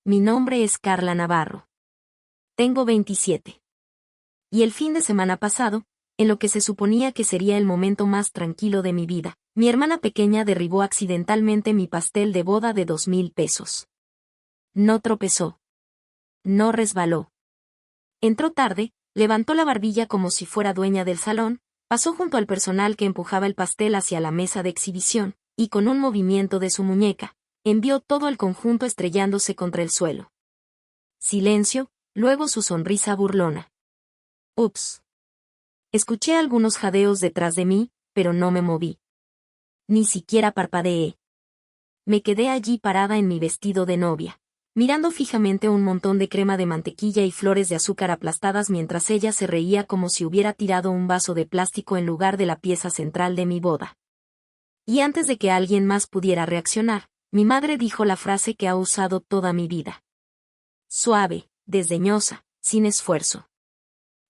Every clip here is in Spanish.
mi nombre es Carla Navarro. Tengo 27. Y el fin de semana pasado, en lo que se suponía que sería el momento más tranquilo de mi vida, mi hermana pequeña derribó accidentalmente mi pastel de boda de 2,000 pesos. No tropezó. No resbaló. Entró tarde, levantó la barbilla como si fuera dueña del salón, pasó junto al personal que empujaba el pastel hacia la mesa de exhibición, y con un movimiento de su muñeca, envió todo el conjunto estrellándose contra el suelo. Silencio, luego su sonrisa burlona. Ups. Escuché algunos jadeos detrás de mí, pero no me moví. Ni siquiera parpadeé. Me quedé allí parada en mi vestido de novia, mirando fijamente un montón de crema de mantequilla y flores de azúcar aplastadas mientras ella se reía como si hubiera tirado un vaso de plástico en lugar de la pieza central de mi boda. Y antes de que alguien más pudiera reaccionar, mi madre dijo la frase que ha usado toda mi vida. Suave, desdeñosa, sin esfuerzo.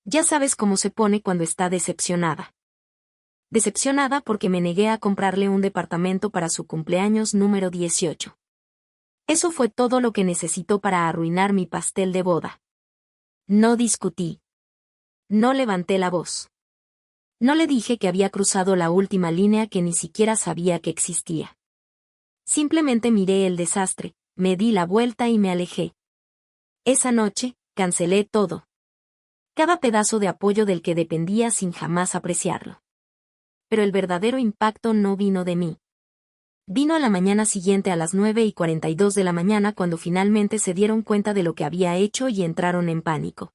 Ya sabes cómo se pone cuando está decepcionada. Decepcionada porque me negué a comprarle un departamento para su cumpleaños número 18. Eso fue todo lo que necesitó para arruinar mi pastel de boda. No discutí. No levanté la voz. No le dije que había cruzado la última línea que ni siquiera sabía que existía. Simplemente miré el desastre, me di la vuelta y me alejé. Esa noche, cancelé todo. Cada pedazo de apoyo del que dependía sin jamás apreciarlo. Pero el verdadero impacto no vino de mí. Vino a la mañana siguiente a las 9:42 de la mañana cuando finalmente se dieron cuenta de lo que había hecho y entraron en pánico.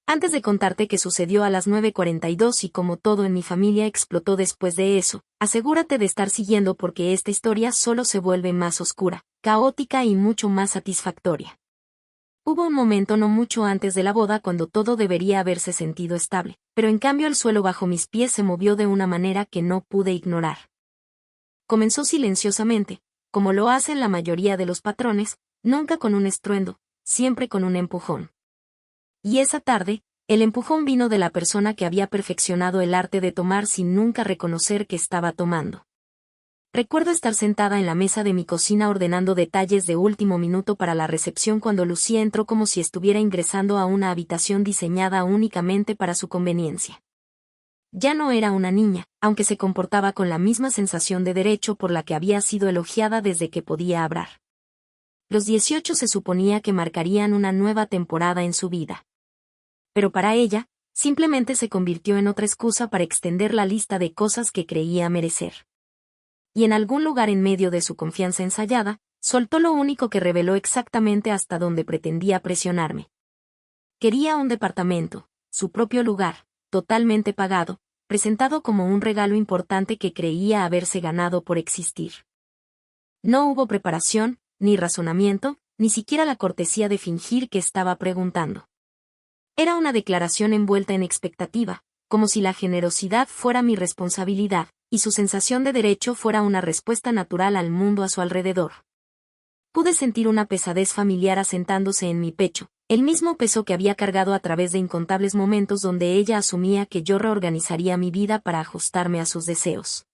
Antes de contarte qué sucedió a las 9:42 y cómo todo en mi familia explotó después de eso, asegúrate de estar siguiendo porque esta historia solo se vuelve más oscura, caótica y mucho más satisfactoria. Hubo un momento no mucho antes de la boda cuando todo debería haberse sentido estable, pero en cambio el suelo bajo mis pies se movió de una manera que no pude ignorar. Comenzó silenciosamente, como lo hacen la mayoría de los patrones, nunca con un estruendo, siempre con un empujón. Y esa tarde, el empujón vino de la persona que había perfeccionado el arte de tomar sin nunca reconocer que estaba tomando. Recuerdo estar sentada en la mesa de mi cocina ordenando detalles de último minuto para la recepción cuando Lucía entró como si estuviera ingresando a una habitación diseñada únicamente para su conveniencia. Ya no era una niña, aunque se comportaba con la misma sensación de derecho por la que había sido elogiada desde que podía hablar. Los 18 se suponía que marcarían una nueva temporada en su vida. Pero para ella, simplemente se convirtió en otra excusa para extender la lista de cosas que creía merecer. Y en algún lugar en medio de su confianza ensayada, soltó lo único que reveló exactamente hasta donde pretendía presionarme. Quería un departamento, su propio lugar, totalmente pagado, presentado como un regalo importante que creía haberse ganado por existir. No hubo preparación, ni razonamiento, ni siquiera la cortesía de fingir que estaba preguntando. Era una declaración envuelta en expectativa, como si la generosidad fuera mi responsabilidad, y su sensación de derecho fuera una respuesta natural al mundo a su alrededor. Pude sentir una pesadez familiar asentándose en mi pecho, el mismo peso que había cargado a través de incontables momentos donde ella asumía que yo reorganizaría mi vida para ajustarme a sus deseos.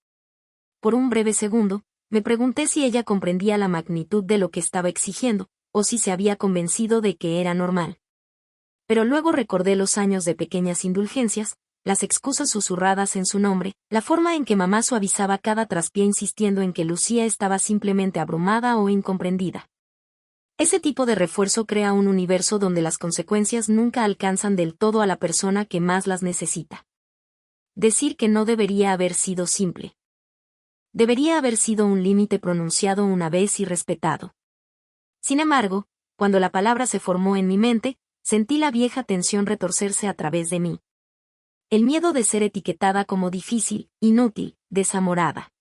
Por un breve segundo, me pregunté si ella comprendía la magnitud de lo que estaba exigiendo, o si se había convencido de que era normal. Pero luego recordé los años de pequeñas indulgencias, las excusas susurradas en su nombre, la forma en que mamá suavizaba cada traspié insistiendo en que Lucía estaba simplemente abrumada o incomprendida. Ese tipo de refuerzo crea un universo donde las consecuencias nunca alcanzan del todo a la persona que más las necesita. Decir que no debería haber sido simple. Debería haber sido un límite pronunciado una vez y respetado. Sin embargo, cuando la palabra se formó en mi mente, sentí la vieja tensión retorcerse a través de mí. El miedo de ser etiquetada como difícil, inútil, desamorada.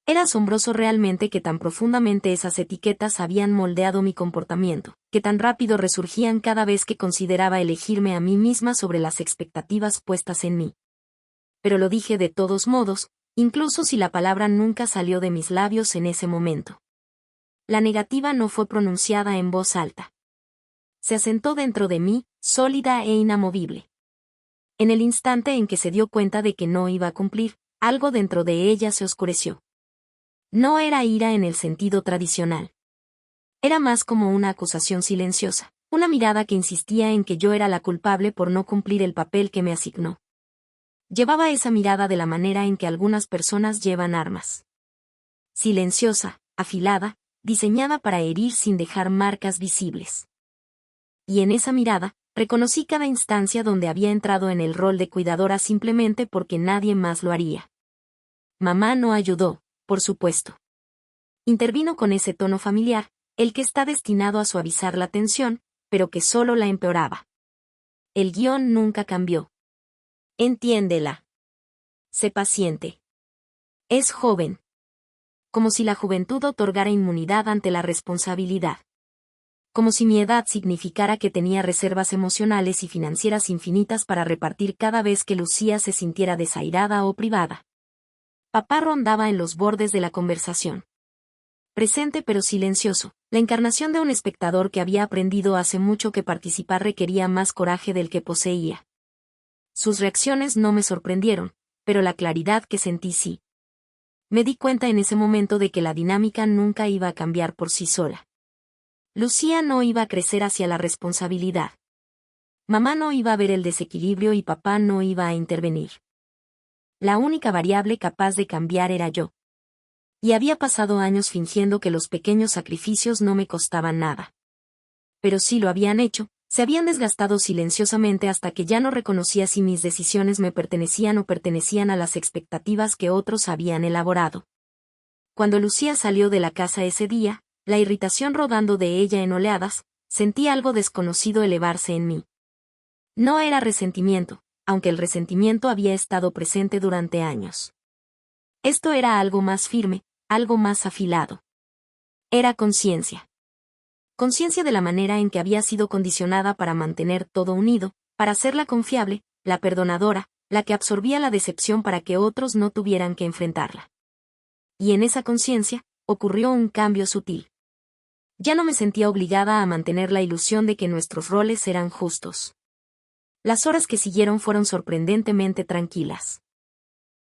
Era asombroso realmente que tan profundamente esas etiquetas habían moldeado mi comportamiento, que tan rápido resurgían cada vez que consideraba elegirme a mí misma sobre las expectativas puestas en mí. Pero lo dije de todos modos, incluso si la palabra nunca salió de mis labios en ese momento. La negativa no fue pronunciada en voz alta. Se asentó dentro de mí, sólida e inamovible. En el instante en que se dio cuenta de que no iba a cumplir, algo dentro de ella se oscureció. No era ira en el sentido tradicional. Era más como una acusación silenciosa, una mirada que insistía en que yo era la culpable por no cumplir el papel que me asignó. Llevaba esa mirada de la manera en que algunas personas llevan armas. Silenciosa, afilada, diseñada para herir sin dejar marcas visibles. Y en esa mirada, reconocí cada instancia donde había entrado en el rol de cuidadora simplemente porque nadie más lo haría. Mamá no ayudó, por supuesto. Intervino con ese tono familiar, el que está destinado a suavizar la tensión, pero que solo la empeoraba. El guión nunca cambió. Entiéndela. Sé paciente. Es joven. Como si la juventud otorgara inmunidad ante la responsabilidad. Como si mi edad significara que tenía reservas emocionales y financieras infinitas para repartir cada vez que Lucía se sintiera desairada o privada. Papá rondaba en los bordes de la conversación. Presente pero silencioso, la encarnación de un espectador que había aprendido hace mucho que participar requería más coraje del que poseía. Sus reacciones no me sorprendieron, pero la claridad que sentí sí. Me di cuenta en ese momento de que la dinámica nunca iba a cambiar por sí sola. Lucía no iba a crecer hacia la responsabilidad. Mamá no iba a ver el desequilibrio y papá no iba a intervenir. La única variable capaz de cambiar era yo. Y había pasado años fingiendo que los pequeños sacrificios no me costaban nada. Pero sí lo habían hecho, se habían desgastado silenciosamente hasta que ya no reconocía si mis decisiones me pertenecían o pertenecían a las expectativas que otros habían elaborado. Cuando Lucía salió de la casa ese día, la irritación rodando de ella en oleadas, sentí algo desconocido elevarse en mí. No era resentimiento, aunque el resentimiento había estado presente durante años. Esto era algo más firme, algo más afilado. Era conciencia. Conciencia de la manera en que había sido condicionada para mantener todo unido, para ser la confiable, la perdonadora, la que absorbía la decepción para que otros no tuvieran que enfrentarla. Y en esa conciencia, ocurrió un cambio sutil. Ya no me sentía obligada a mantener la ilusión de que nuestros roles eran justos. Las horas que siguieron fueron sorprendentemente tranquilas.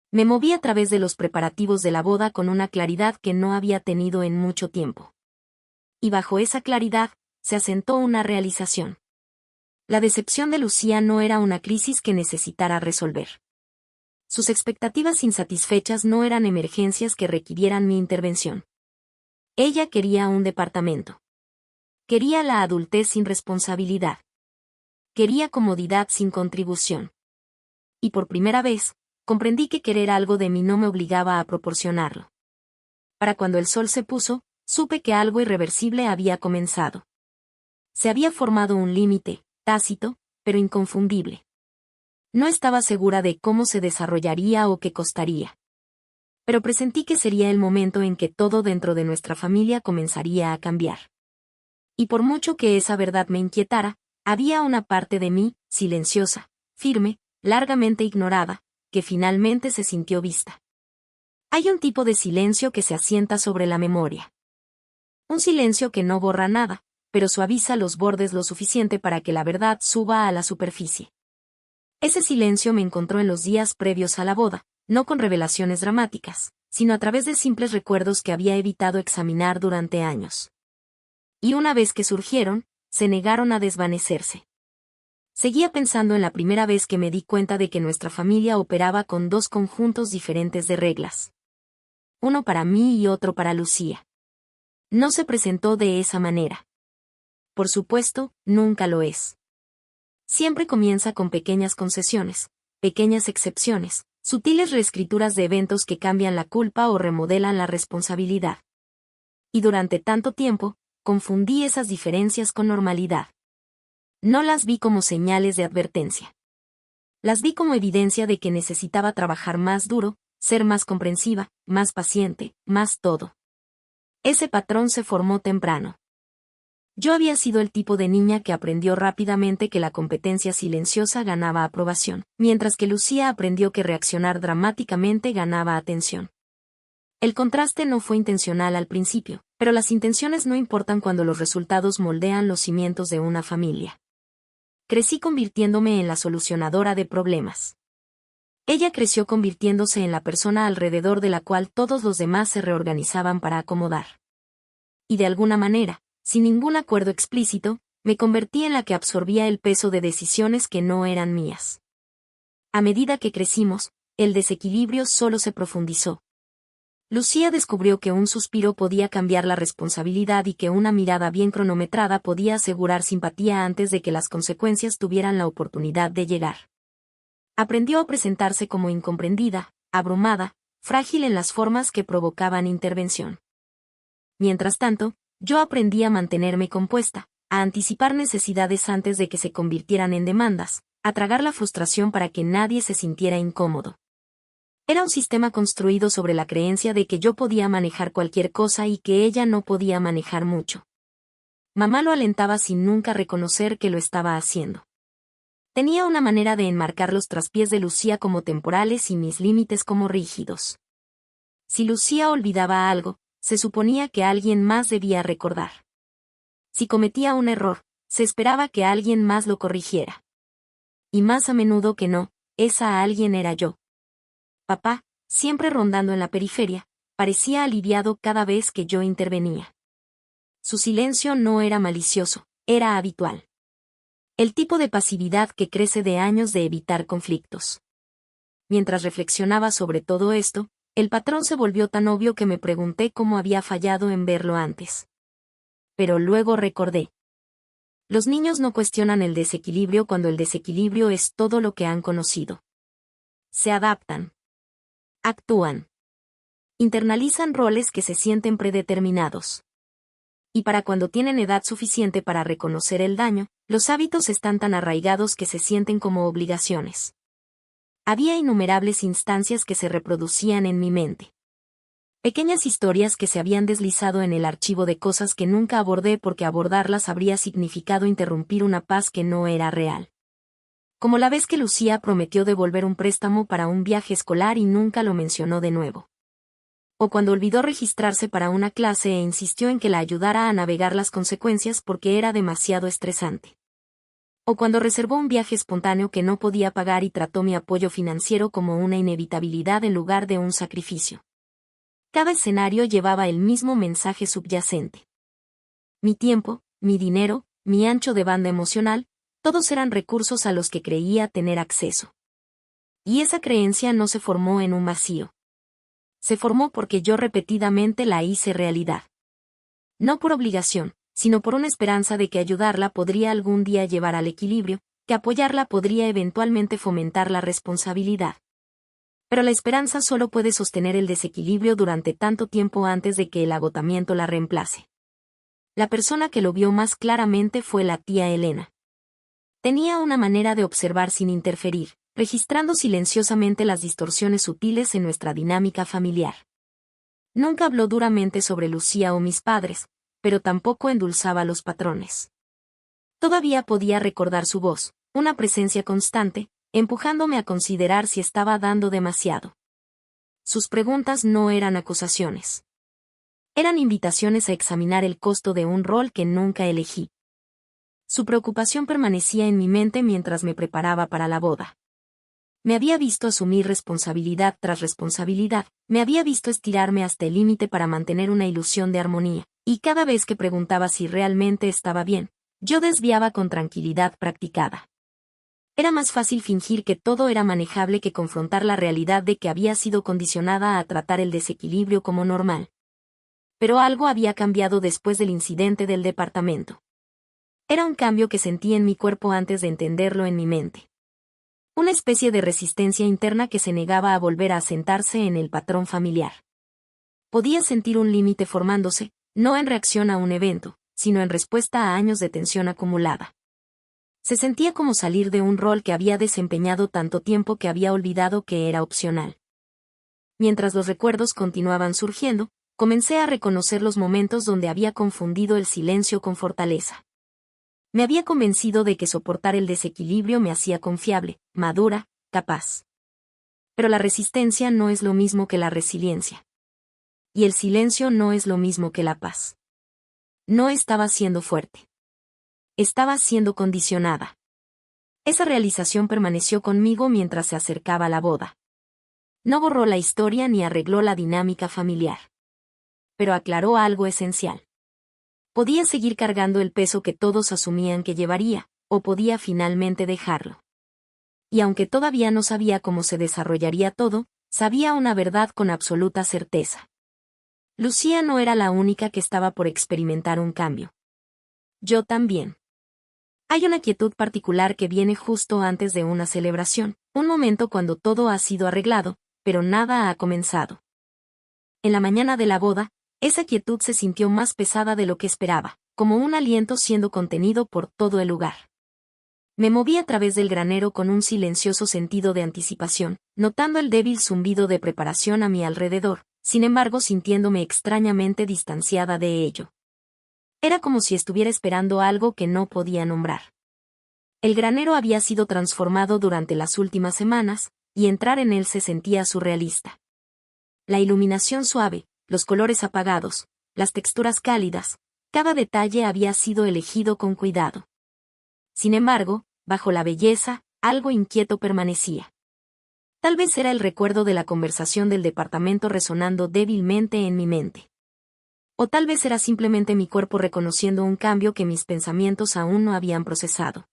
Me moví a través de los preparativos de la boda con una claridad que no había tenido en mucho tiempo. Y bajo esa claridad, se asentó una realización. La decepción de Lucía no era una crisis que necesitara resolver. Sus expectativas insatisfechas no eran emergencias que requirieran mi intervención. Ella quería un departamento. Quería la adultez sin responsabilidad. Quería comodidad sin contribución. Y por primera vez, comprendí que querer algo de mí no me obligaba a proporcionarlo. Para cuando el sol se puso, supe que algo irreversible había comenzado. Se había formado un límite, tácito, pero inconfundible. No estaba segura de cómo se desarrollaría o qué costaría. Pero presentí que sería el momento en que todo dentro de nuestra familia comenzaría a cambiar. Y por mucho que esa verdad me inquietara, había una parte de mí, silenciosa, firme, largamente ignorada, que finalmente se sintió vista. Hay un tipo de silencio que se asienta sobre la memoria. Un silencio que no borra nada, pero suaviza los bordes lo suficiente para que la verdad suba a la superficie. Ese silencio me encontró en los días previos a la boda, no con revelaciones dramáticas, sino a través de simples recuerdos que había evitado examinar durante años. Y una vez que surgieron, se negaron a desvanecerse. Seguía pensando en la primera vez que me di cuenta de que nuestra familia operaba con dos conjuntos diferentes de reglas. Uno para mí y otro para Lucía. No se presentó de esa manera. Por supuesto, nunca lo es. Siempre comienza con pequeñas concesiones, pequeñas excepciones, sutiles reescrituras de eventos que cambian la culpa o remodelan la responsabilidad. Y durante tanto tiempo, confundí esas diferencias con normalidad. No las vi como señales de advertencia. Las vi como evidencia de que necesitaba trabajar más duro, ser más comprensiva, más paciente, más todo. Ese patrón se formó temprano. Yo había sido el tipo de niña que aprendió rápidamente que la competencia silenciosa ganaba aprobación, mientras que Lucía aprendió que reaccionar dramáticamente ganaba atención. El contraste no fue intencional al principio, pero las intenciones no importan cuando los resultados moldean los cimientos de una familia. Crecí convirtiéndome en la solucionadora de problemas. Ella creció convirtiéndose en la persona alrededor de la cual todos los demás se reorganizaban para acomodar. Y de alguna manera, Sin ningún acuerdo explícito, me convertí en la que absorbía el peso de decisiones que no eran mías. A medida que crecimos, el desequilibrio solo se profundizó. Lucía descubrió que un suspiro podía cambiar la responsabilidad y que una mirada bien cronometrada podía asegurar simpatía antes de que las consecuencias tuvieran la oportunidad de llegar. Aprendió a presentarse como incomprendida, abrumada, frágil en las formas que provocaban intervención. Mientras tanto, yo aprendí a mantenerme compuesta, a anticipar necesidades antes de que se convirtieran en demandas, a tragar la frustración para que nadie se sintiera incómodo. Era un sistema construido sobre la creencia de que yo podía manejar cualquier cosa y que ella no podía manejar mucho. Mamá lo alentaba sin nunca reconocer que lo estaba haciendo. Tenía una manera de enmarcar los traspiés de Lucía como temporales y mis límites como rígidos. Si Lucía olvidaba algo, se suponía que alguien más debía recordar. Si cometía un error, se esperaba que alguien más lo corrigiera. Y más a menudo que no, esa alguien era yo. Papá, siempre rondando en la periferia, parecía aliviado cada vez que yo intervenía. Su silencio no era malicioso, era habitual. El tipo de pasividad que crece de años de evitar conflictos. Mientras reflexionaba sobre todo esto, el patrón se volvió tan obvio que me pregunté cómo había fallado en verlo antes. Pero luego recordé. Los niños no cuestionan el desequilibrio cuando el desequilibrio es todo lo que han conocido. Se adaptan. Actúan. Internalizan roles que se sienten predeterminados. Y para cuando tienen edad suficiente para reconocer el daño, los hábitos están tan arraigados que se sienten como obligaciones. Había innumerables instancias que se reproducían en mi mente. Pequeñas historias que se habían deslizado en el archivo de cosas que nunca abordé porque abordarlas habría significado interrumpir una paz que no era real. Como la vez que Lucía prometió devolver un préstamo para un viaje escolar y nunca lo mencionó de nuevo. O cuando olvidó registrarse para una clase e insistió en que la ayudara a navegar las consecuencias porque era demasiado estresante. O cuando reservó un viaje espontáneo que no podía pagar y trató mi apoyo financiero como una inevitabilidad en lugar de un sacrificio. Cada escenario llevaba el mismo mensaje subyacente. Mi tiempo, mi dinero, mi ancho de banda emocional, todos eran recursos a los que creía tener acceso. Y esa creencia no se formó en un vacío. Se formó porque yo repetidamente la hice realidad. No por obligación, sino por una esperanza de que ayudarla podría algún día llevar al equilibrio, que apoyarla podría eventualmente fomentar la responsabilidad. Pero la esperanza solo puede sostener el desequilibrio durante tanto tiempo antes de que el agotamiento la reemplace. La persona que lo vio más claramente fue la tía Elena. Tenía una manera de observar sin interferir, registrando silenciosamente las distorsiones sutiles en nuestra dinámica familiar. Nunca habló duramente sobre Lucía o mis padres, pero tampoco endulzaba los patrones. Todavía podía recordar su voz, una presencia constante, empujándome a considerar si estaba dando demasiado. Sus preguntas no eran acusaciones. Eran invitaciones a examinar el costo de un rol que nunca elegí. Su preocupación permanecía en mi mente mientras me preparaba para la boda. Me había visto asumir responsabilidad tras responsabilidad, me había visto estirarme hasta el límite para mantener una ilusión de armonía, y cada vez que preguntaba si realmente estaba bien, yo desviaba con tranquilidad practicada. Era más fácil fingir que todo era manejable que confrontar la realidad de que había sido condicionada a tratar el desequilibrio como normal. Pero algo había cambiado después del incidente del departamento. Era un cambio que sentí en mi cuerpo antes de entenderlo en mi mente. Una especie de resistencia interna que se negaba a volver a asentarse en el patrón familiar. Podía sentir un límite formándose, no en reacción a un evento, sino en respuesta a años de tensión acumulada. Se sentía como salir de un rol que había desempeñado tanto tiempo que había olvidado que era opcional. Mientras los recuerdos continuaban surgiendo, comencé a reconocer los momentos donde había confundido el silencio con fortaleza. Me había convencido de que soportar el desequilibrio me hacía confiable, madura, capaz. Pero la resistencia no es lo mismo que la resiliencia. Y el silencio no es lo mismo que la paz. No estaba siendo fuerte. Estaba siendo condicionada. Esa realización permaneció conmigo mientras se acercaba la boda. No borró la historia ni arregló la dinámica familiar. Pero aclaró algo esencial. Podía seguir cargando el peso que todos asumían que llevaría, o podía finalmente dejarlo. Y aunque todavía no sabía cómo se desarrollaría todo, sabía una verdad con absoluta certeza. Lucía no era la única que estaba por experimentar un cambio. Yo también. Hay una quietud particular que viene justo antes de una celebración, un momento cuando todo ha sido arreglado, pero nada ha comenzado. En la mañana de la boda, esa quietud se sintió más pesada de lo que esperaba, como un aliento siendo contenido por todo el lugar. Me moví a través del granero con un silencioso sentido de anticipación, notando el débil zumbido de preparación a mi alrededor, sin embargo sintiéndome extrañamente distanciada de ello. Era como si estuviera esperando algo que no podía nombrar. El granero había sido transformado durante las últimas semanas, y entrar en él se sentía surrealista. La iluminación suave, los colores apagados, las texturas cálidas, cada detalle había sido elegido con cuidado. Sin embargo, bajo la belleza, algo inquieto permanecía. Tal vez era el recuerdo de la conversación del departamento resonando débilmente en mi mente. O tal vez era simplemente mi cuerpo reconociendo un cambio que mis pensamientos aún no habían procesado.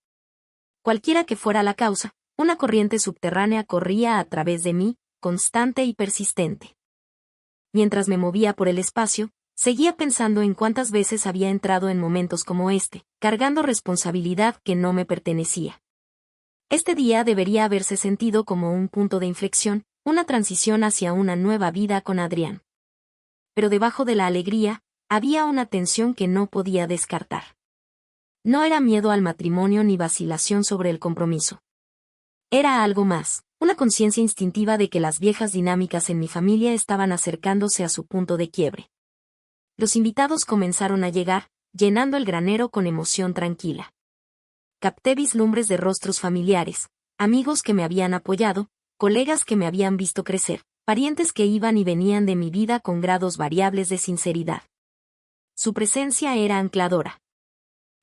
Cualquiera que fuera la causa, una corriente subterránea corría a través de mí, constante y persistente. Mientras me movía por el espacio, seguía pensando en cuántas veces había entrado en momentos como este, cargando responsabilidad que no me pertenecía. Este día debería haberse sentido como un punto de inflexión, una transición hacia una nueva vida con Adrián. Pero debajo de la alegría, había una tensión que no podía descartar. No era miedo al matrimonio ni vacilación sobre el compromiso. Era algo más. Una conciencia instintiva de que las viejas dinámicas en mi familia estaban acercándose a su punto de quiebre. Los invitados comenzaron a llegar, llenando el granero con emoción tranquila. Capté vislumbres de rostros familiares, amigos que me habían apoyado, colegas que me habían visto crecer, parientes que iban y venían de mi vida con grados variables de sinceridad. Su presencia era ancladora.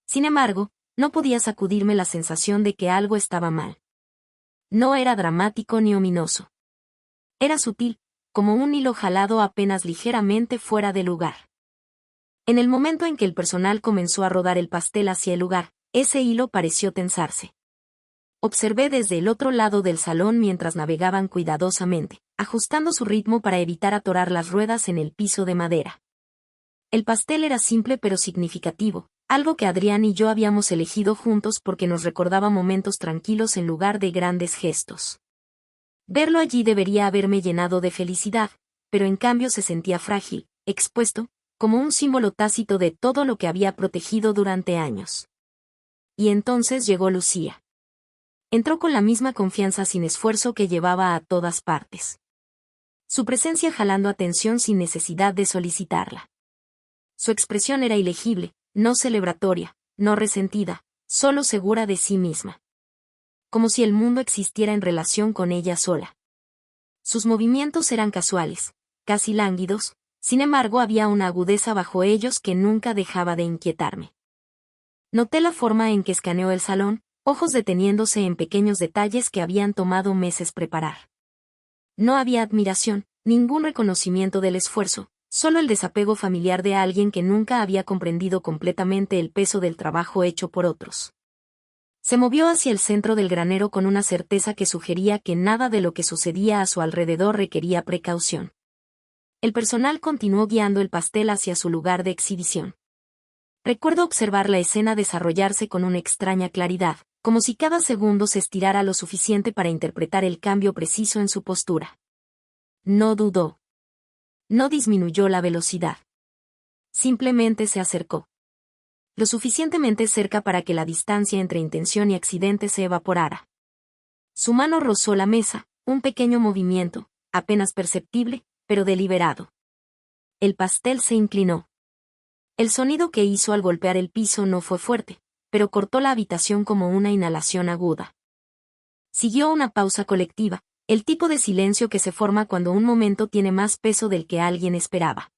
Sin embargo, no podía sacudirme la sensación de que algo estaba mal. No era dramático ni ominoso. Era sutil, como un hilo jalado apenas ligeramente fuera de lugar. En el momento en que el personal comenzó a rodar el pastel hacia el lugar, ese hilo pareció tensarse. Observé desde el otro lado del salón mientras navegaban cuidadosamente, ajustando su ritmo para evitar atorar las ruedas en el piso de madera. El pastel era simple pero significativo, algo que Adrián y yo habíamos elegido juntos porque nos recordaba momentos tranquilos en lugar de grandes gestos. Verlo allí debería haberme llenado de felicidad, pero en cambio se sentía frágil, expuesto, como un símbolo tácito de todo lo que había protegido durante años. Y entonces llegó Lucía. Entró con la misma confianza sin esfuerzo que llevaba a todas partes. Su presencia jalando atención sin necesidad de solicitarla. Su expresión era ilegible, no celebratoria, no resentida, solo segura de sí misma. Como si el mundo existiera en relación con ella sola. Sus movimientos eran casuales, casi lánguidos, sin embargo había una agudeza bajo ellos que nunca dejaba de inquietarme. Noté la forma en que escaneó el salón, ojos deteniéndose en pequeños detalles que habían tomado meses preparar. No había admiración, ningún reconocimiento del esfuerzo, solo el desapego familiar de alguien que nunca había comprendido completamente el peso del trabajo hecho por otros. Se movió hacia el centro del granero con una certeza que sugería que nada de lo que sucedía a su alrededor requería precaución. El personal continuó guiando el pastel hacia su lugar de exhibición. Recuerdo observar la escena desarrollarse con una extraña claridad, como si cada segundo se estirara lo suficiente para interpretar el cambio preciso en su postura. No dudó. No disminuyó la velocidad. Simplemente se acercó. Lo suficientemente cerca para que la distancia entre intención y accidente se evaporara. Su mano rozó la mesa, un pequeño movimiento, apenas perceptible, pero deliberado. El pastel se inclinó. El sonido que hizo al golpear el piso no fue fuerte, pero cortó la habitación como una inhalación aguda. Siguió una pausa colectiva, el tipo de silencio que se forma cuando un momento tiene más peso del que alguien esperaba.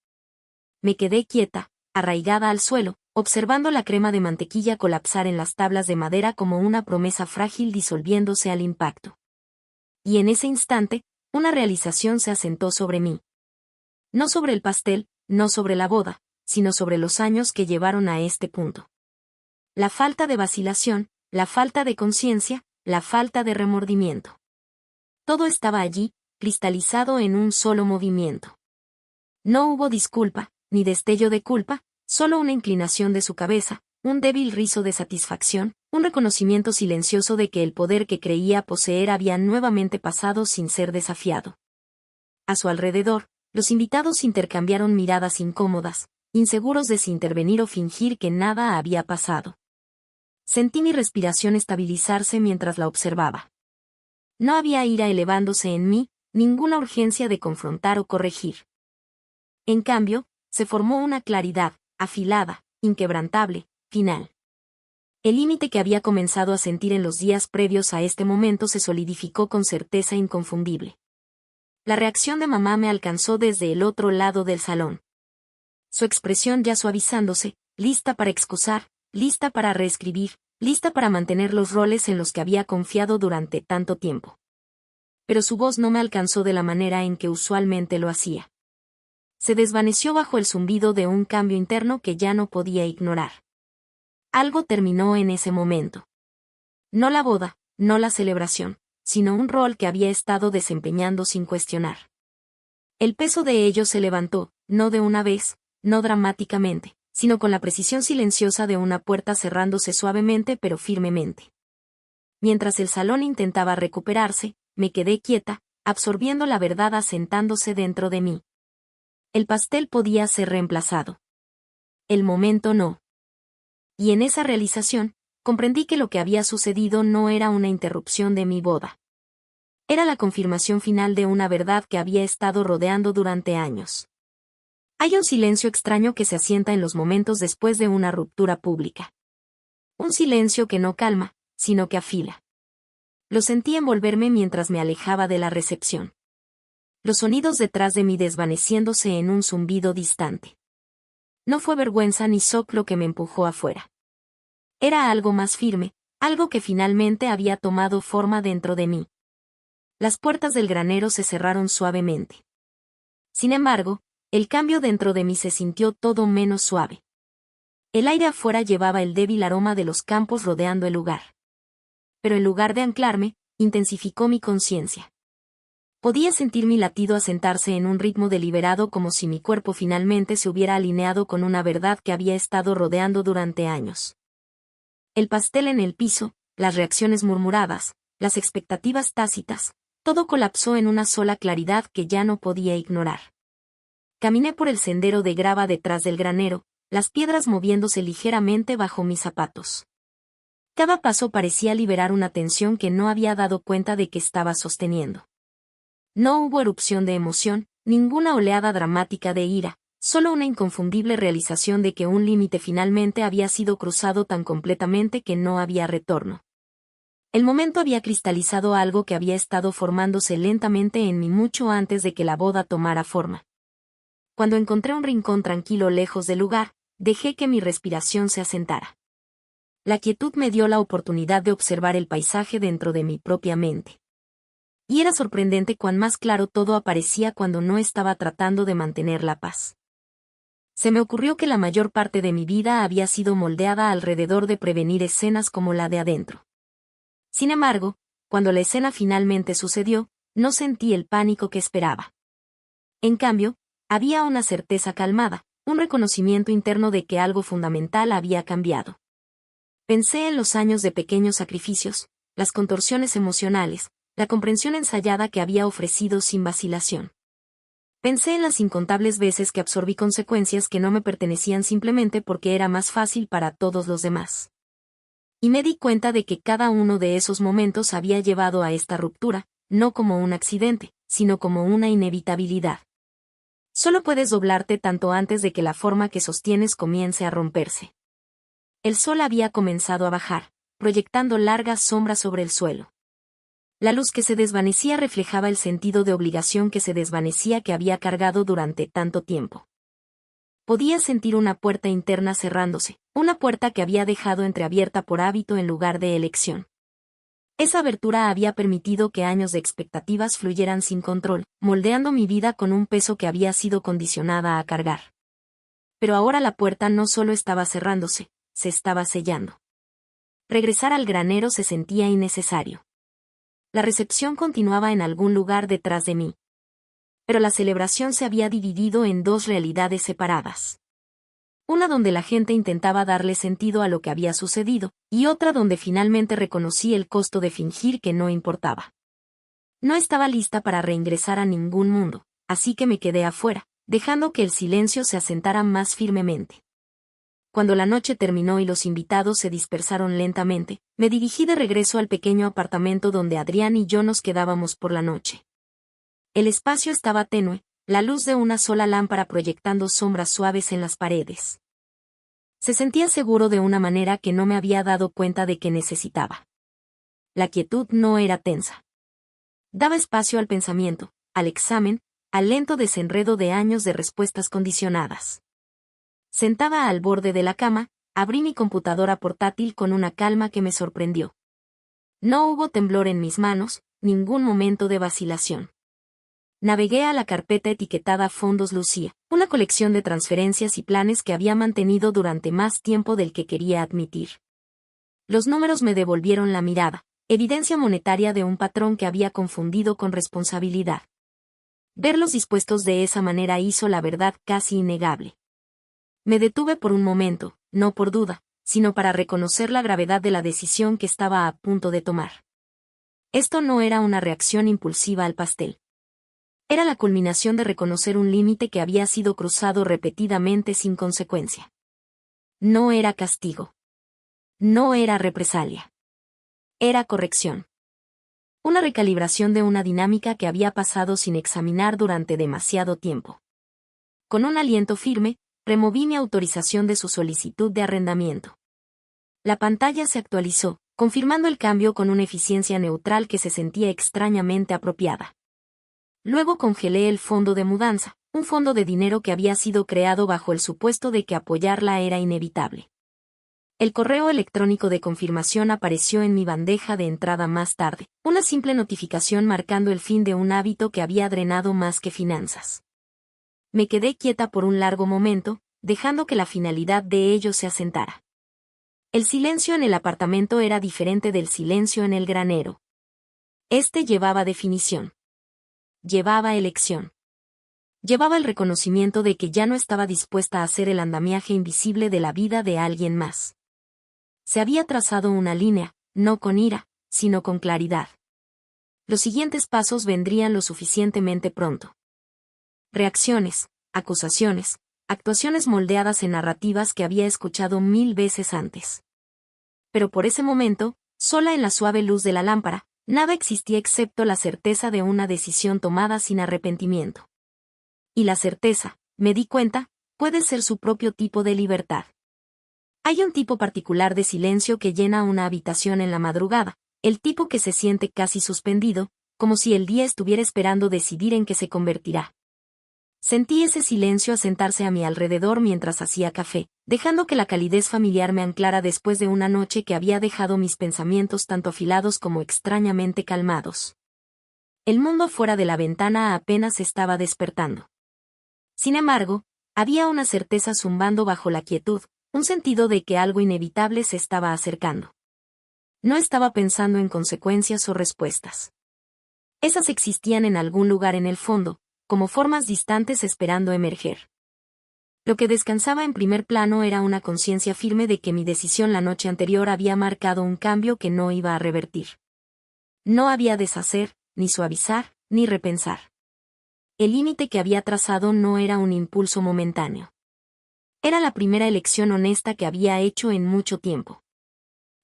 Me quedé quieta, arraigada al suelo, observando la crema de mantequilla colapsar en las tablas de madera como una promesa frágil disolviéndose al impacto. Y en ese instante, una realización se asentó sobre mí. No sobre el pastel, no sobre la boda, sino sobre los años que llevaron a este punto. La falta de vacilación, la falta de conciencia, la falta de remordimiento. Todo estaba allí, cristalizado en un solo movimiento. No hubo disculpa, ni destello de culpa, solo una inclinación de su cabeza, un débil rizo de satisfacción, un reconocimiento silencioso de que el poder que creía poseer había nuevamente pasado sin ser desafiado. A su alrededor, los invitados intercambiaron miradas incómodas, inseguros de si intervenir o fingir que nada había pasado. Sentí mi respiración estabilizarse mientras la observaba. No había ira elevándose en mí, ninguna urgencia de confrontar o corregir. En cambio, se formó una claridad, afilada, inquebrantable, final. El límite que había comenzado a sentir en los días previos a este momento se solidificó con certeza inconfundible. La reacción de mamá me alcanzó desde el otro lado del salón. Su expresión ya suavizándose, lista para excusar, lista para reescribir, lista para mantener los roles en los que había confiado durante tanto tiempo. Pero su voz no me alcanzó de la manera en que usualmente lo hacía. Se desvaneció bajo el zumbido de un cambio interno que ya no podía ignorar. Algo terminó en ese momento. No la boda, no la celebración, sino un rol que había estado desempeñando sin cuestionar. El peso de ello se levantó, no de una vez, no dramáticamente, sino con la precisión silenciosa de una puerta cerrándose suavemente pero firmemente. Mientras el salón intentaba recuperarse, me quedé quieta, absorbiendo la verdad asentándose dentro de mí. El pastel podía ser reemplazado. El momento no. Y en esa realización, comprendí que lo que había sucedido no era una interrupción de mi boda. Era la confirmación final de una verdad que había estado rodeando durante años. Hay un silencio extraño que se asienta en los momentos después de una ruptura pública. Un silencio que no calma, sino que afila. Lo sentí envolverme mientras me alejaba de la recepción. Los sonidos detrás de mí desvaneciéndose en un zumbido distante. No fue vergüenza ni shock lo que me empujó afuera. Era algo más firme, algo que finalmente había tomado forma dentro de mí. Las puertas del granero se cerraron suavemente. Sin embargo, el cambio dentro de mí se sintió todo menos suave. El aire afuera llevaba el débil aroma de los campos rodeando el lugar. Pero en lugar de anclarme, intensificó mi conciencia. Podía sentir mi latido asentarse en un ritmo deliberado como si mi cuerpo finalmente se hubiera alineado con una verdad que había estado rodeando durante años. El pastel en el piso, las reacciones murmuradas, las expectativas tácitas, todo colapsó en una sola claridad que ya no podía ignorar. Caminé por el sendero de grava detrás del granero, las piedras moviéndose ligeramente bajo mis zapatos. Cada paso parecía liberar una tensión que no había dado cuenta de que estaba sosteniendo. No hubo erupción de emoción, ninguna oleada dramática de ira, solo una inconfundible realización de que un límite finalmente había sido cruzado tan completamente que no había retorno. El momento había cristalizado algo que había estado formándose lentamente en mí mucho antes de que la boda tomara forma. Cuando encontré un rincón tranquilo lejos del lugar, dejé que mi respiración se asentara. La quietud me dio la oportunidad de observar el paisaje dentro de mi propia mente. Y era sorprendente cuán más claro todo aparecía cuando no estaba tratando de mantener la paz. Se me ocurrió que la mayor parte de mi vida había sido moldeada alrededor de prevenir escenas como la de adentro. Sin embargo, cuando la escena finalmente sucedió, no sentí el pánico que esperaba. En cambio, había una certeza calmada, un reconocimiento interno de que algo fundamental había cambiado. Pensé en los años de pequeños sacrificios, las contorsiones emocionales, la comprensión ensayada que había ofrecido sin vacilación. Pensé en las incontables veces que absorbí consecuencias que no me pertenecían simplemente porque era más fácil para todos los demás. Y me di cuenta de que cada uno de esos momentos había llevado a esta ruptura, no como un accidente, sino como una inevitabilidad. Solo puedes doblarte tanto antes de que la forma que sostienes comience a romperse. El sol había comenzado a bajar, proyectando largas sombras sobre el suelo. La luz que se desvanecía reflejaba el sentido de obligación que se desvanecía que había cargado durante tanto tiempo. Podía sentir una puerta interna cerrándose, una puerta que había dejado entreabierta por hábito en lugar de elección. Esa abertura había permitido que años de expectativas fluyeran sin control, moldeando mi vida con un peso que había sido condicionada a cargar. Pero ahora la puerta no solo estaba cerrándose, se estaba sellando. Regresar al granero se sentía innecesario. La recepción continuaba en algún lugar detrás de mí. Pero la celebración se había dividido en dos realidades separadas. Una donde la gente intentaba darle sentido a lo que había sucedido, y otra donde finalmente reconocí el costo de fingir que no importaba. No estaba lista para reingresar a ningún mundo, así que me quedé afuera, dejando que el silencio se asentara más firmemente. Cuando la noche terminó y los invitados se dispersaron lentamente, me dirigí de regreso al pequeño apartamento donde Adrián y yo nos quedábamos por la noche. El espacio estaba tenue, la luz de una sola lámpara proyectando sombras suaves en las paredes. Se sentía seguro de una manera que no me había dado cuenta de que necesitaba. La quietud no era tensa. Daba espacio al pensamiento, al examen, al lento desenredo de años de respuestas condicionadas. Sentada al borde de la cama, abrí mi computadora portátil con una calma que me sorprendió. No hubo temblor en mis manos, ningún momento de vacilación. Navegué a la carpeta etiquetada Fondos Lucía, una colección de transferencias y planes que había mantenido durante más tiempo del que quería admitir. Los números me devolvieron la mirada, evidencia monetaria de un patrón que había confundido con responsabilidad. Verlos dispuestos de esa manera hizo la verdad casi innegable. Me detuve por un momento, no por duda, sino para reconocer la gravedad de la decisión que estaba a punto de tomar. Esto no era una reacción impulsiva al pastel. Era la culminación de reconocer un límite que había sido cruzado repetidamente sin consecuencia. No era castigo. No era represalia. Era corrección. Una recalibración de una dinámica que había pasado sin examinar durante demasiado tiempo. Con un aliento firme, removí mi autorización de su solicitud de arrendamiento. La pantalla se actualizó, confirmando el cambio con una eficiencia neutral que se sentía extrañamente apropiada. Luego congelé el fondo de mudanza, un fondo de dinero que había sido creado bajo el supuesto de que apoyarla era inevitable. El correo electrónico de confirmación apareció en mi bandeja de entrada más tarde, una simple notificación marcando el fin de un hábito que había drenado más que finanzas. Me quedé quieta por un largo momento, dejando que la finalidad de ello se asentara. El silencio en el apartamento era diferente del silencio en el granero. Este llevaba definición. Llevaba elección. Llevaba el reconocimiento de que ya no estaba dispuesta a hacer el andamiaje invisible de la vida de alguien más. Se había trazado una línea, no con ira, sino con claridad. Los siguientes pasos vendrían lo suficientemente pronto. Reacciones, acusaciones, actuaciones moldeadas en narrativas que había escuchado 1000 veces antes. Pero por ese momento, sola en la suave luz de la lámpara, nada existía excepto la certeza de una decisión tomada sin arrepentimiento. Y la certeza, me di cuenta, puede ser su propio tipo de libertad. Hay un tipo particular de silencio que llena una habitación en la madrugada, el tipo que se siente casi suspendido, como si el día estuviera esperando decidir en qué se convertirá. Sentí ese silencio asentarse a mi alrededor mientras hacía café, dejando que la calidez familiar me anclara después de una noche que había dejado mis pensamientos tanto afilados como extrañamente calmados. El mundo fuera de la ventana apenas estaba despertando. Sin embargo, había una certeza zumbando bajo la quietud, un sentido de que algo inevitable se estaba acercando. No estaba pensando en consecuencias o respuestas. Esas existían en algún lugar en el fondo, como formas distantes esperando emerger. Lo que descansaba en primer plano era una conciencia firme de que mi decisión la noche anterior había marcado un cambio que no iba a revertir. No había deshacer, ni suavizar, ni repensar. El límite que había trazado no era un impulso momentáneo. Era la primera elección honesta que había hecho en mucho tiempo.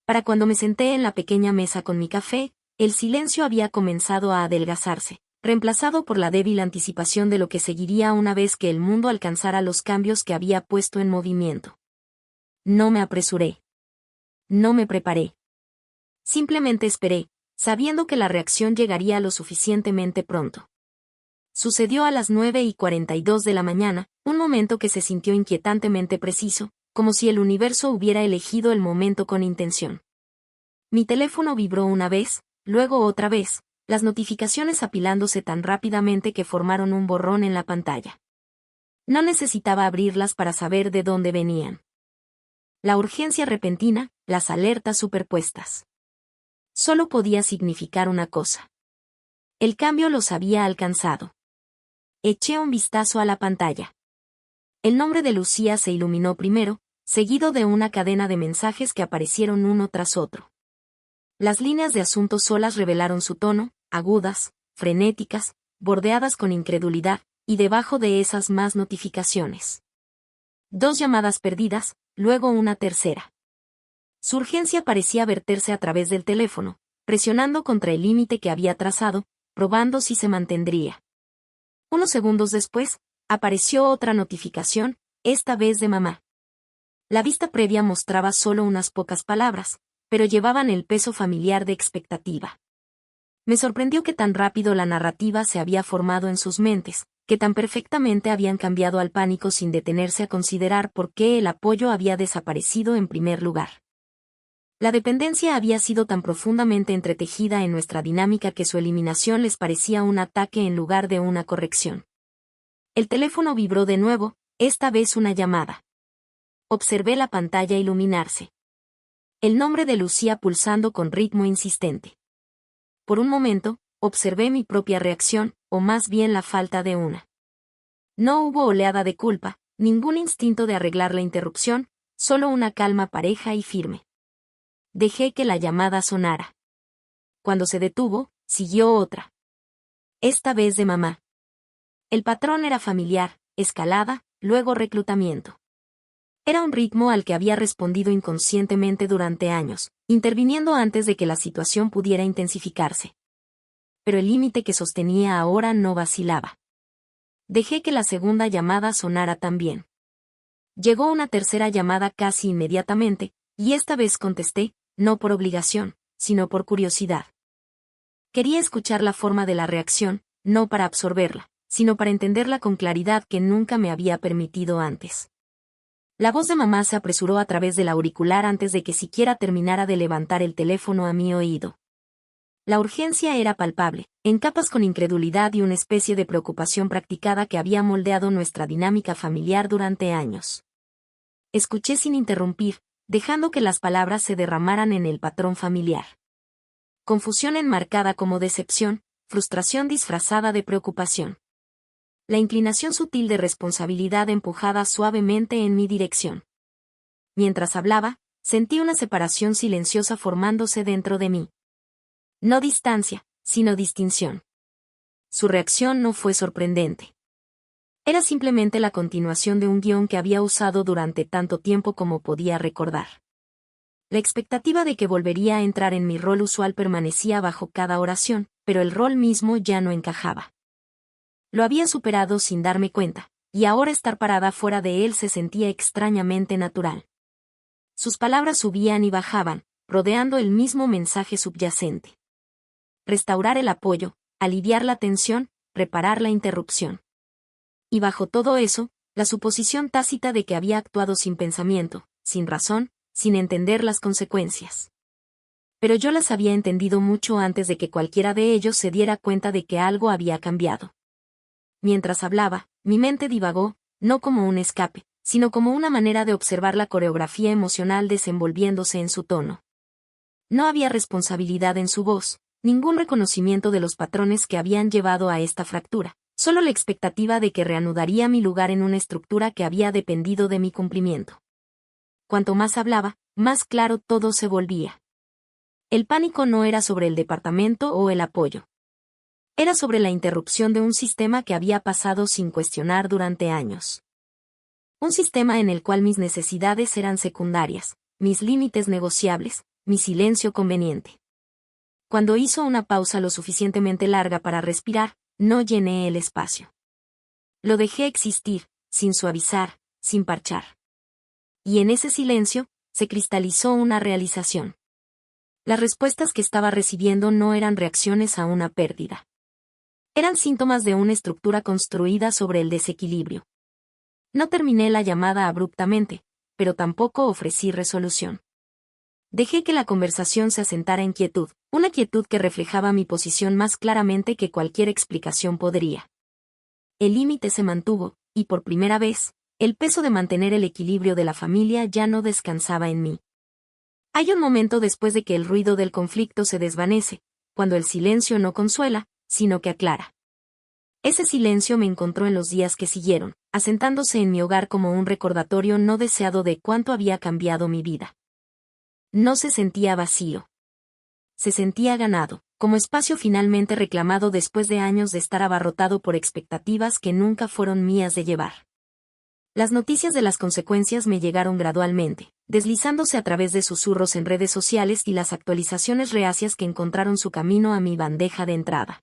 Para cuando me senté en la pequeña mesa con mi café, el silencio había comenzado a adelgazarse, reemplazado por la débil anticipación de lo que seguiría una vez que el mundo alcanzara los cambios que había puesto en movimiento. No me apresuré. No me preparé. Simplemente esperé, sabiendo que la reacción llegaría lo suficientemente pronto. Sucedió a las 9:42 de la mañana, un momento que se sintió inquietantemente preciso, como si el universo hubiera elegido el momento con intención. Mi teléfono vibró una vez, luego otra vez, las notificaciones apilándose tan rápidamente que formaron un borrón en la pantalla. No necesitaba abrirlas para saber de dónde venían. La urgencia repentina, las alertas superpuestas. Solo podía significar una cosa. El cambio los había alcanzado. Eché un vistazo a la pantalla. El nombre de Lucía se iluminó primero, seguido de una cadena de mensajes que aparecieron uno tras otro. Las líneas de asuntos solas revelaron su tono, agudas, frenéticas, bordeadas con incredulidad, y debajo de esas más notificaciones. 2 llamadas perdidas, luego una tercera. Su urgencia parecía verterse a través del teléfono, presionando contra el límite que había trazado, probando si se mantendría. Unos segundos después, apareció otra notificación, esta vez de mamá. La vista previa mostraba solo unas pocas palabras, pero llevaban el peso familiar de expectativa. Me sorprendió que tan rápido la narrativa se había formado en sus mentes, que tan perfectamente habían cambiado al pánico sin detenerse a considerar por qué el apoyo había desaparecido en primer lugar. La dependencia había sido tan profundamente entretejida en nuestra dinámica que su eliminación les parecía un ataque en lugar de una corrección. El teléfono vibró de nuevo, esta vez una llamada. Observé la pantalla iluminarse. El nombre de Lucía pulsando con ritmo insistente. Por un momento, observé mi propia reacción, o más bien la falta de una. No hubo oleada de culpa, ningún instinto de arreglar la interrupción, solo una calma pareja y firme. Dejé que la llamada sonara. Cuando se detuvo, siguió otra. Esta vez de mamá. El patrón era familiar, escalada, luego reclutamiento. Era un ritmo al que había respondido inconscientemente durante años, interviniendo antes de que la situación pudiera intensificarse. Pero el límite que sostenía ahora no vacilaba. Dejé que la segunda llamada sonara también. Llegó una tercera llamada casi inmediatamente, y esta vez contesté, no por obligación, sino por curiosidad. Quería escuchar la forma de la reacción, no para absorberla, sino para entenderla con claridad que nunca me había permitido antes. La voz de mamá se apresuró a través del auricular antes de que siquiera terminara de levantar el teléfono a mi oído. La urgencia era palpable, en capas con incredulidad y una especie de preocupación practicada que había moldeado nuestra dinámica familiar durante años. Escuché sin interrumpir, dejando que las palabras se derramaran en el patrón familiar. Confusión enmarcada como decepción, frustración disfrazada de preocupación. La inclinación sutil de responsabilidad empujada suavemente en mi dirección. Mientras hablaba, sentí una separación silenciosa formándose dentro de mí. No distancia, sino distinción. Su reacción no fue sorprendente. Era simplemente la continuación de un guión que había usado durante tanto tiempo como podía recordar. La expectativa de que volvería a entrar en mi rol usual permanecía bajo cada oración, pero el rol mismo ya no encajaba. Lo había superado sin darme cuenta, y ahora estar parada fuera de él se sentía extrañamente natural. Sus palabras subían y bajaban, rodeando el mismo mensaje subyacente. Restaurar el apoyo, aliviar la tensión, reparar la interrupción. Y bajo todo eso, la suposición tácita de que había actuado sin pensamiento, sin razón, sin entender las consecuencias. Pero yo las había entendido mucho antes de que cualquiera de ellos se diera cuenta de que algo había cambiado. Mientras hablaba, mi mente divagó, no como un escape, sino como una manera de observar la coreografía emocional desenvolviéndose en su tono. No había responsabilidad en su voz, ningún reconocimiento de los patrones que habían llevado a esta fractura, solo la expectativa de que reanudaría mi lugar en una estructura que había dependido de mi cumplimiento. Cuanto más hablaba, más claro todo se volvía. El pánico no era sobre el departamento o el apoyo. Era sobre la interrupción de un sistema que había pasado sin cuestionar durante años. Un sistema en el cual mis necesidades eran secundarias, mis límites negociables, mi silencio conveniente. Cuando hizo una pausa lo suficientemente larga para respirar, no llené el espacio. Lo dejé existir, sin suavizar, sin parchar. Y en ese silencio, se cristalizó una realización. Las respuestas que estaba recibiendo no eran reacciones a una pérdida. Eran síntomas de una estructura construida sobre el desequilibrio. No terminé la llamada abruptamente, pero tampoco ofrecí resolución. Dejé que la conversación se asentara en quietud, una quietud que reflejaba mi posición más claramente que cualquier explicación podría. El límite se mantuvo, y por primera vez, el peso de mantener el equilibrio de la familia ya no descansaba en mí. Hay un momento después de que el ruido del conflicto se desvanece, cuando el silencio no consuela, sino que aclara. Ese silencio me encontró en los días que siguieron, asentándose en mi hogar como un recordatorio no deseado de cuánto había cambiado mi vida. No se sentía vacío. Se sentía ganado, como espacio finalmente reclamado después de años de estar abarrotado por expectativas que nunca fueron mías de llevar. Las noticias de las consecuencias me llegaron gradualmente, deslizándose a través de susurros en redes sociales y las actualizaciones reacias que encontraron su camino a mi bandeja de entrada.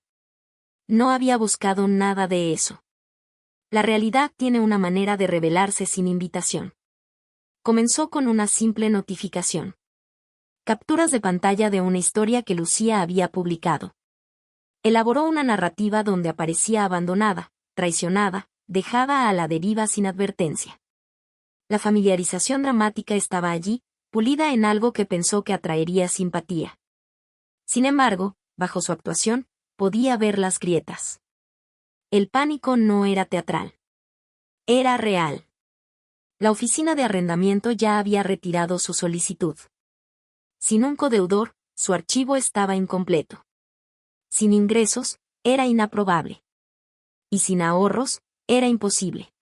No había buscado nada de eso. La realidad tiene una manera de revelarse sin invitación. Comenzó con una simple notificación. Capturas de pantalla de una historia que Lucía había publicado. Elaboró una narrativa donde aparecía abandonada, traicionada, dejada a la deriva sin advertencia. La familiarización dramática estaba allí, pulida en algo que pensó que atraería simpatía. Sin embargo, bajo su actuación, podía ver las grietas. El pánico no era teatral. Era real. La oficina de arrendamiento ya había retirado su solicitud. Sin un codeudor, su archivo estaba incompleto. Sin ingresos, era inaprobable. Y sin ahorros, era imposible.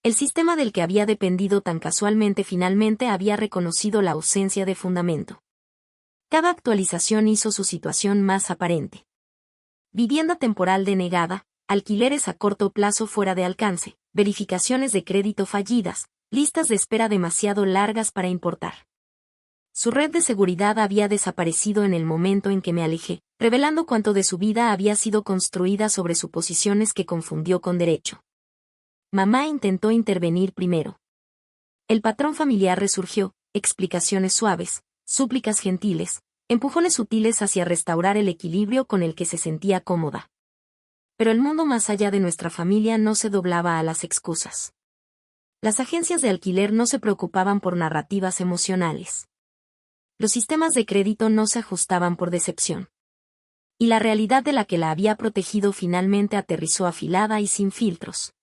El sistema del que había dependido tan casualmente finalmente había reconocido la ausencia de fundamento. Cada actualización hizo su situación más aparente. Vivienda temporal denegada, alquileres a corto plazo fuera de alcance, verificaciones de crédito fallidas, listas de espera demasiado largas para importar. Su red de seguridad había desaparecido en el momento en que me alejé, revelando cuánto de su vida había sido construida sobre suposiciones que confundió con derecho. Mamá intentó intervenir primero. El patrón familiar resurgió, explicaciones suaves, súplicas gentiles, empujones sutiles hacia restaurar el equilibrio con el que se sentía cómoda. Pero el mundo más allá de nuestra familia no se doblaba a las excusas. Las agencias de alquiler no se preocupaban por narrativas emocionales. Los sistemas de crédito no se ajustaban por decepción. Y la realidad de la que la había protegido finalmente aterrizó afilada y sin filtros.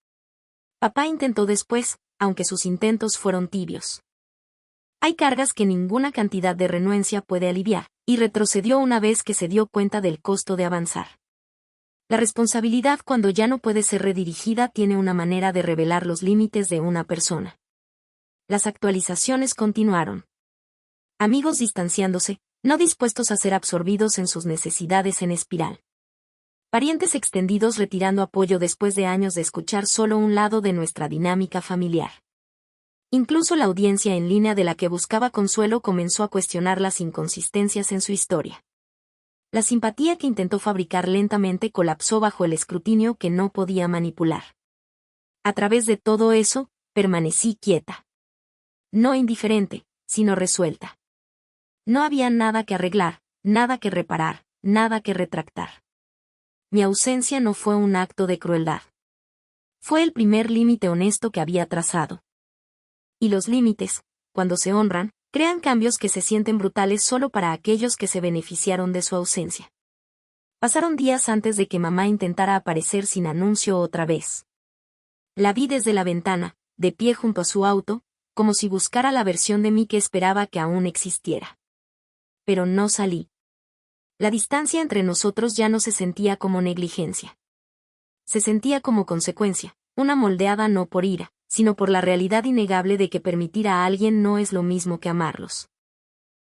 Papá intentó después, aunque sus intentos fueron tibios. Hay cargas que ninguna cantidad de renuencia puede aliviar, y retrocedió una vez que se dio cuenta del costo de avanzar. La responsabilidad cuando ya no puede ser redirigida tiene una manera de revelar los límites de una persona. Las actualizaciones continuaron. Amigos distanciándose, no dispuestos a ser absorbidos en sus necesidades en espiral. Parientes extendidos retirando apoyo después de años de escuchar solo un lado de nuestra dinámica familiar. Incluso la audiencia en línea de la que buscaba consuelo comenzó a cuestionar las inconsistencias en su historia. La simpatía que intentó fabricar lentamente colapsó bajo el escrutinio que no podía manipular. A través de todo eso, permanecí quieta. No indiferente, sino resuelta. No había nada que arreglar, nada que reparar, nada que retractar. Mi ausencia no fue un acto de crueldad. Fue el primer límite honesto que había trazado. Y los límites, cuando se honran, crean cambios que se sienten brutales solo para aquellos que se beneficiaron de su ausencia. Pasaron días antes de que mamá intentara aparecer sin anuncio otra vez. La vi desde la ventana, de pie junto a su auto, como si buscara la versión de mí que esperaba que aún existiera. Pero no salí. La distancia entre nosotros ya no se sentía como negligencia. Se sentía como consecuencia, una moldeada no por ira, sino por la realidad innegable de que permitir a alguien no es lo mismo que amarlos.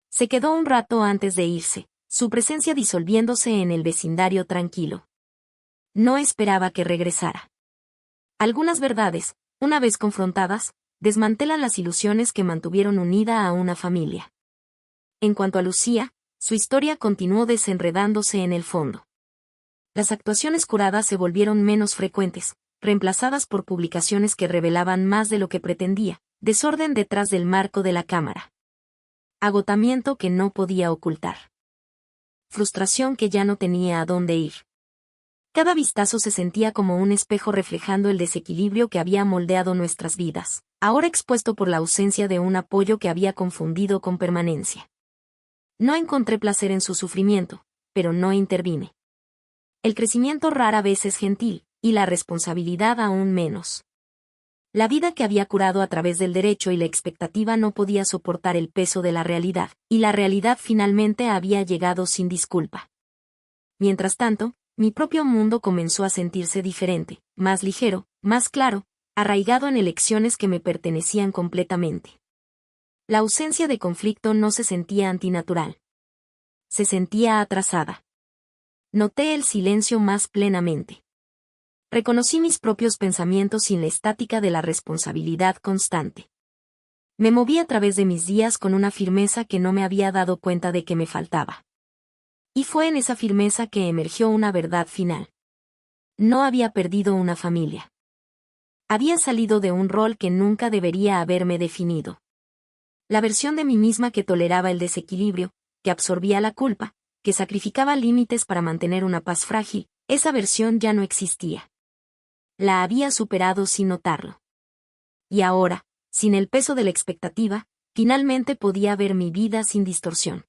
Se quedó un rato antes de irse, su presencia disolviéndose en el vecindario tranquilo. No esperaba que regresara. Algunas verdades, una vez confrontadas, desmantelan las ilusiones que mantuvieron unida a una familia. En cuanto a Lucía, su historia continuó desenredándose en el fondo. Las actuaciones curadas se volvieron menos frecuentes, reemplazadas por publicaciones que revelaban más de lo que pretendía, desorden detrás del marco de la cámara. Agotamiento que no podía ocultar. Frustración que ya no tenía a dónde ir. Cada vistazo se sentía como un espejo reflejando el desequilibrio que había moldeado nuestras vidas, ahora expuesto por la ausencia de un apoyo que había confundido con permanencia. No encontré placer en su sufrimiento, pero no intervine. El crecimiento rara vez es gentil, y la responsabilidad aún menos. La vida que había curado a través del derecho y la expectativa no podía soportar el peso de la realidad, y la realidad finalmente había llegado sin disculpa. Mientras tanto, mi propio mundo comenzó a sentirse diferente, más ligero, más claro, arraigado en elecciones que me pertenecían completamente. La ausencia de conflicto no se sentía antinatural. Se sentía atrasada. Noté el silencio más plenamente. Reconocí mis propios pensamientos sin la estática de la responsabilidad constante. Me moví a través de mis días con una firmeza que no me había dado cuenta de que me faltaba. Y fue en esa firmeza que emergió una verdad final. No había perdido una familia. Había salido de un rol que nunca debería haberme definido. La versión de mí misma que toleraba el desequilibrio, que absorbía la culpa, que sacrificaba límites para mantener una paz frágil, esa versión ya no existía. La había superado sin notarlo. Y ahora, sin el peso de la expectativa, finalmente podía ver mi vida sin distorsión.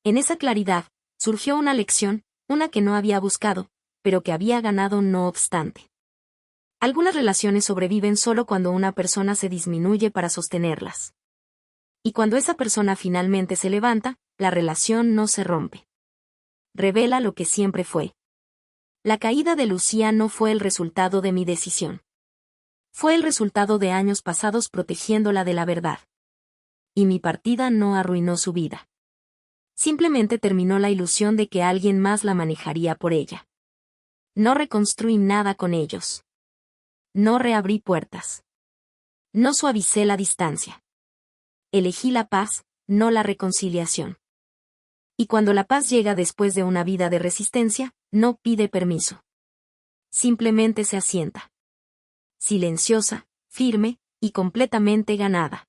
En esa claridad, surgió una lección, una que no había buscado, pero que había ganado no obstante. Algunas relaciones sobreviven solo cuando una persona se disminuye para sostenerlas. Y cuando esa persona finalmente se levanta, la relación no se rompe. Revela lo que siempre fue. La caída de Lucía no fue el resultado de mi decisión. Fue el resultado de años pasados protegiéndola de la verdad. Y mi partida no arruinó su vida. Simplemente terminó la ilusión de que alguien más la manejaría por ella. No reconstruí nada con ellos. No reabrí puertas. No suavicé la distancia. Elegí la paz, no la reconciliación. Y cuando la paz llega después de una vida de resistencia, no pide permiso. Simplemente se asienta. Silenciosa, firme, y completamente ganada.